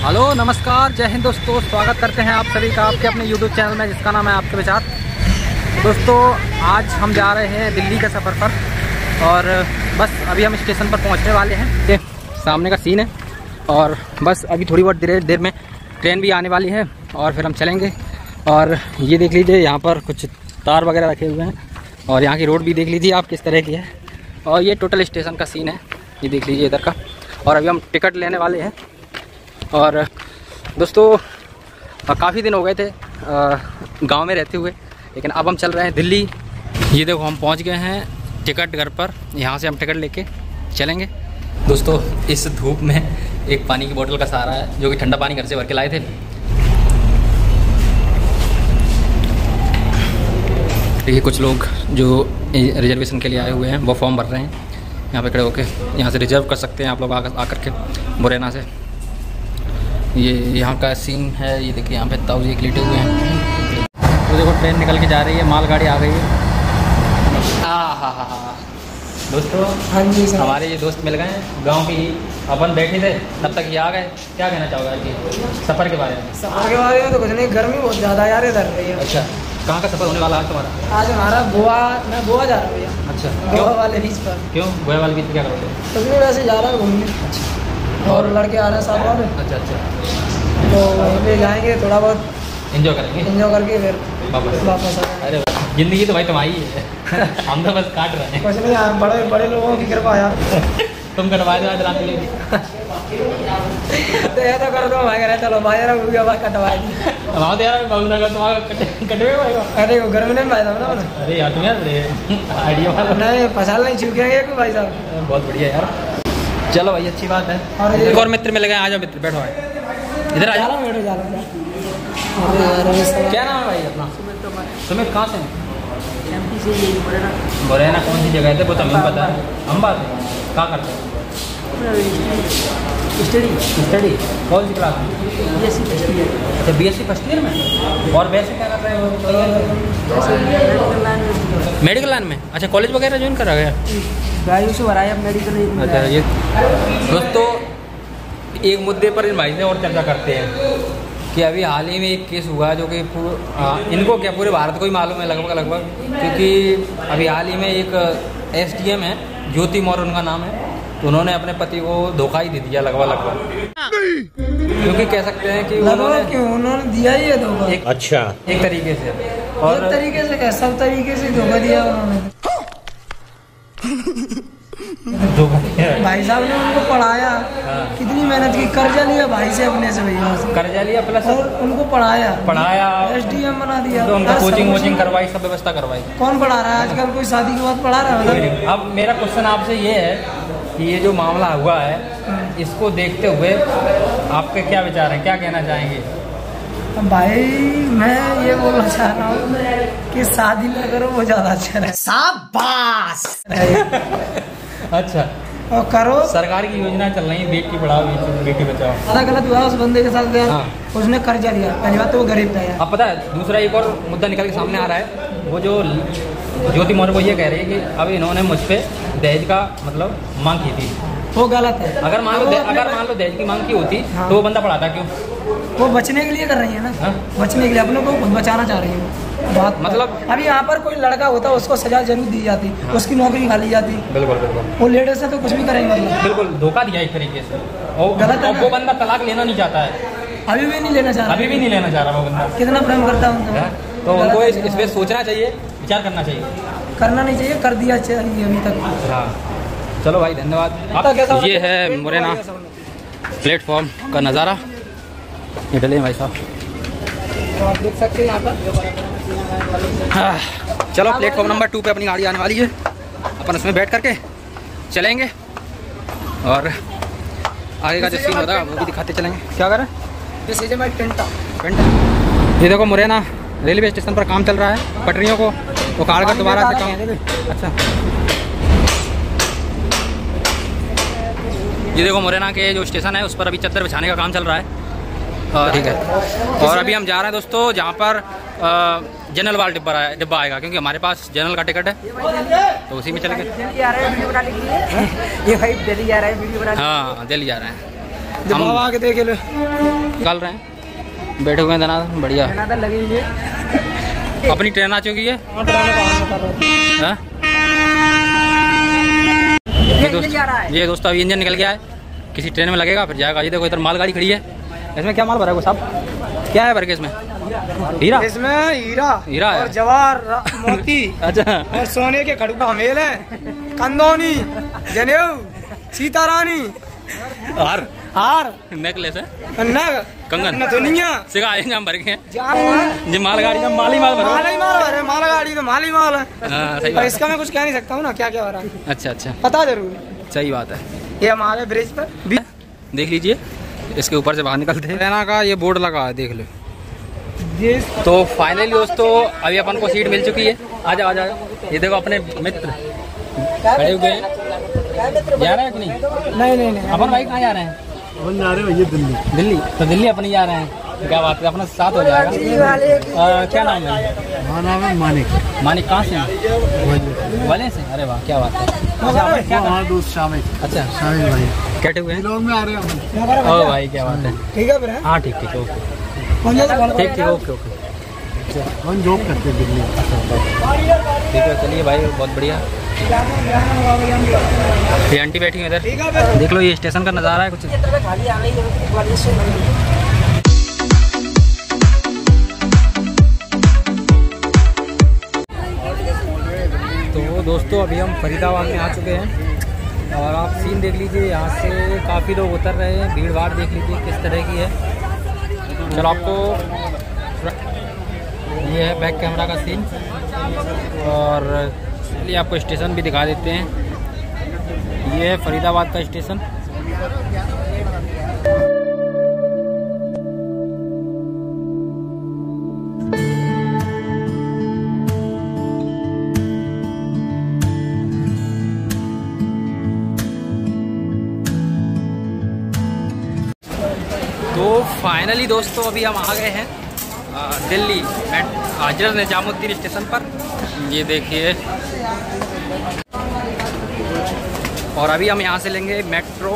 Hello नमस्कार जय हिंद दोस्तों, स्वागत करते हैं आप सभी का आपके अपने YouTube चैनल में जिसका नाम है आपके विचार। दोस्तों आज हम जा रहे हैं दिल्ली के सफ़र पर और बस अभी हम स्टेशन पर पहुंचने वाले हैं। ये सामने का सीन है और बस अभी थोड़ी बहुत देर में ट्रेन भी आने वाली है और फिर हम चलेंगे। और ये देख लीजिए यहाँ पर कुछ तार वगैरह रखे हुए हैं और यहाँ की रोड भी देख लीजिए आप किस तरह की है। और ये टोटल स्टेशन का सीन है, ये देख लीजिए इधर का। और अभी हम टिकट लेने वाले हैं। और दोस्तों काफ़ी दिन हो गए थे गांव में रहते हुए, लेकिन अब हम चल रहे हैं दिल्ली। ये देखो हम पहुंच गए हैं टिकट घर पर, यहाँ से हम टिकट लेके चलेंगे। दोस्तों इस धूप में एक पानी की बोतल का सहारा है, जो कि ठंडा पानी घर से भर के लाए थे। देखिए कुछ लोग जो रिजर्वेशन के लिए आए हुए हैं वो फॉर्म भर रहे हैं। यहाँ पे खड़े होके यहाँ से रिजर्व कर सकते हैं आप लोग आकर के मुरैना से। ये यहाँ का सीन है, ये देखिए यहाँ पे ताऊ जी लेटे हुए हैं। तो देखो ट्रेन निकल के जा रही है, मालगाड़ी आ गई है। हाँ दोस्तों, हाँ जी सर, हमारे ये दोस्त मिल गए हैं गांव की। अपन बैठे थे तब तक ये आ गए। क्या कहना चाहोगे कि सफ़र के बारे में? सफ़र के बारे में तो कुछ नहीं, गर्मी बहुत ज़्यादा यार इधर रही है। अच्छा, कहाँ का सफ़र होने वाला है तुम्हारा? आज हमारा मैं गोवा जा रहा हूँ भैया। अच्छा, गोवा वाले बीच पर। क्यों गोवा वाले बीच पर क्या करोगे? तो भी वैसे जा रहा है घूमने। अच्छा, और लड़के आ रहे हैं साथ वाले। अच्छा, तो वहीं पे जाएंगे, थोड़ा बहुत एंजॉय करेंगे, एंजॉय करके फिर वापस आ जाएंगे। अरे ज़िंदगी तो भाई तुम्हारी है। हम तो बस काट रहे हैं। कुछ नहीं यार, बड़े बड़े लोगों की कृपा यार। तुम कटवाए दो आज रात में। तो ये तो कर दो भाई, कह चलो भाई यार वो भाई कटवाए दी। हमारा तो यार बहुत लगा तुम्हारा कटवे भाई। अरे वो गर्मी में भाई साहब ना। अरे यार तुम यार आइडिया वाला नहीं पसाल नहीं चूकेंगे कोई भाई साहब। बहुत बढ़िया यार, चलो भाई अच्छी बात है। एक और मित्र मिल गए, आ जाओ मित्र, बैठो भाई इधर आ जाओ। बैठो जा क्या नाम है भाई अपना? सुमित। कहाँ से हैं? मुरैना कौन सी जगह थे वो तो हमें पता है। हम बात कहाँ करते हैं? स्टडी कौन सी क्लास में? अच्छा BSc फर्स्ट ईयर में। और वैसे क्या कर रहे हो? मेडिकल लाइन में। अच्छा कॉलेज वगैरह ज्वाइन कर रहा है? से भराया मेडिकल। अच्छा ये दोस्तों एक मुद्दे पर इन भाई से और चर्चा करते हैं कि अभी हाल ही में एक केस हुआ जो कि इनको क्या पूरे भारत को ही मालूम है लगभग, क्योंकि अभी हाल ही में एक SDM है, ज्योति मौर्य उनका नाम है। तो उन्होंने अपने पति को धोखा ही दे दिया लगभग, क्योंकि कह सकते हैं कि उन्होंने दिया ही है धोखा। अच्छा एक तरीके से, और एक तरीके से क्या, सब तरीके से धोखा दिया उन्होंने। भाई साहब ने उनको पढ़ाया। हाँ। कितनी मेहनत की, कर्जा लिया भाई से अपने से, भैया कर्जा लिया प्लस और उनको पढ़ाया SDM बना दिया, तो उनका कोचिंग करवाई, सब व्यवस्था करवाई। कौन पढ़ा रहा है आजकल? कोई शादी के बाद पढ़ा रहा है? अब मेरा क्वेश्चन आपसे ये है कि ये जो मामला हुआ है इसको देखते हुए आपके क्या विचार हैं, क्या कहना चाहेंगे? भाई मैं ये बोलना चाह रहा हूँ कि शादी न करो, वो ज्यादा अच्छा है। शाबाश। अच्छा, और करो। सरकार की योजना चल रही है बेटी पढ़ाओ बेटी बचाओ। ज़्यादा गलत हुआ उस बंदे के साथ। हाँ। उसने कर्जा लिया, पहली बात तो वो गरीब था यार। अब पता है दूसरा एक और मुद्दा निकल के सामने आ रहा है। वो जो ज्योति मौर्य वो ये कह रही है कि अब इन्होंने मुझ पे दहेज का मतलब मांग की थी, वो गलत है। अगर मान लो दहेज की मांग की होती। हाँ। तो वो बंदा पढ़ाता क्यों? वो बचने के लिए कर रही है ना। हाँ? बचने के लिए, अपने को खुद बचाना चाह रही है बात। मतलब अभी यहाँ पर कोई लड़का होता उसको सजा जरूर दी जाती। हाँ। उसकी नौकरी खा ली जाती। बिल्कुल वो लेडीज से तो कुछ भी करेंगे, मतलब बिल्कुल धोखा दिया एक तरीके से। गलत है। वो बंदा तलाक लेना नहीं चाहता है, अभी भी नहीं लेना चाह रहा। वो बंदा कितना प्रेम करता है उनको। तो उनको इस पर सोचना चाहिए, विचार करना चाहिए। करना नहीं चाहिए, कर दिया चाहिए अभी तक। हाँ चलो भाई धन्यवाद। ये है मुरैना प्लेटफॉर्म का नज़ारा, ये डले भाई साहब, आप देख सकते हैं यहाँ पर। हाँ, चलो प्लेटफॉर्म नंबर 2 पे अपनी गाड़ी आने वाली है। अपन उसमें बैठ करके चलेंगे और आगे का जो सीन होता है वो भी दिखाते चलेंगे। क्या कर रहे हैं? ये देखो मुरैना रेलवे स्टेशन पर काम चल रहा है, पटरियों को उखाड़ कर दोबारा से काम। अच्छा ये देखो मुरैना के जो स्टेशन है उस पर अभी चद्दर बिछाने का काम चल रहा है। ठीक है, और अभी हम जा रहे हैं दोस्तों जहाँ पर जनरल वाला डिब्बा आएगा, क्योंकि हमारे पास जनरल का टिकट है तो उसी में चलेंगे। ये भाई दिल्ली जा रहा है वीडियो बनाने। हाँ दिल्ली जा रहे हैं। हम आके देख लो, निकल रहे हैं, बैठे हुए हैं धनाधन, बढ़िया लगी हुई है। अपनी ट्रेन आ चुकी है। ये दोस्तों अभी इंजन निकल गया है, किसी ट्रेन में लगेगा फिर जाएगा। ये देखो इधर मालगाड़ी खड़ी है, इसमें क्या माल भरा है साहब? क्या है भर के इसमें? हीरा। इसमें हीरा और जवाहर मोती अच्छा और सोने के खड़का मेल है, कंदौनी, जनेऊ, सीता रानी, हार नेकलेस है, कंगन, दुनिया सिगाए नाम भर के जी। मालगाड़ी में माली माल भरा, मालगाड़ी तो माली माल है। पर इसका मैं कुछ कह नहीं सकता हूँ ना क्या क्या भरा। अच्छा पता जरूर, सही बात है। ये हमारे ब्रिज पर देख लीजिए, इसके ऊपर से बाहर निकलते हैं। रैना का ये बोर्ड लगा है, देख लो। तो फाइनली दोस्तों अभी अपन को सीट मिल चुकी है। आ जाओ। ये देखो अपने मित्र खड़े हुए हैं। जा रहे हैं कि नहीं? अपन भाई कहाँ जा रहे हैं? अपन जा रहे हैं दिल्ली। तो दिल्ली अपनी जा रहे हैं, क्या बात है, अपना साथ हो जाएगा। क्या नाम है? हमारा नाम है मानिक। कहाँ से? वाले से। अरे वाह, क्या बात है। क्या दोस्त शामिल? अच्छा शामिल भाई, कैटे हुए हैं लोग में आ रहे हैं। ओ भाई क्या बात है। ठीक है, हाँ ठीक ओके, ठीक ओके। हम जॉब करते हैं दिल्ली। ठीक है, चलिए भाई, बहुत बढ़िया। ये आंटी बैठी है इधर, देख लो। ये स्टेशन का नज़ारा है कुछ। तो दोस्तों अभी हम फरीदाबाद में आ चुके हैं और आप सीन देख लीजिए, यहाँ से काफ़ी लोग उतर रहे हैं। भीड़ भाड़ देख लीजिए किस तरह की है। चलो आपको ये है बैक कैमरा का सीन और चलिए आपको स्टेशन भी दिखा देते हैं। ये है फरीदाबाद का स्टेशन। तो फाइनली दोस्तों अभी हम आ गए हैं दिल्ली हजरत निजामुद्दीन स्टेशन पर। ये देखिए, और अभी हम यहाँ से लेंगे मेट्रो